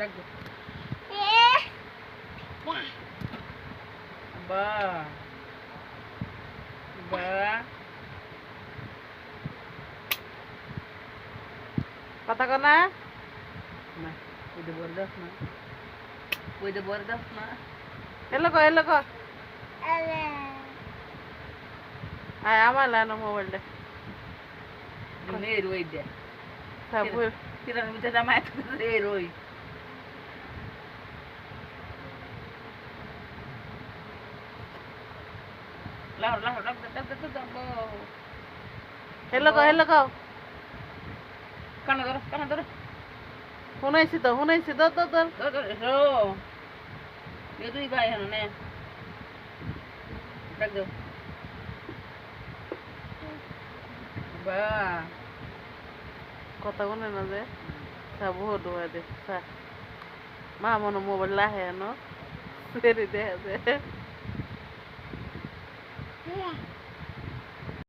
ডাক দে বা বা কথা কো না না ওইটা বড় দাস না ওইটা বড় দাস না এলো কো আয় আমার লানো মোবাইলটা নে রই দে সাবুর কিরান মিতে জামাই রে রই লাও লাও ডাক দে ডাক হেলো কো কানা ধরো শুনাইছি তো তোর ধরো এ দুই ভাই হন নে ডাক দাও বা কথা কোনে না যে সাবু ডুয়া দে সা মা মনো মোবাইল লাহে ন সেরি দে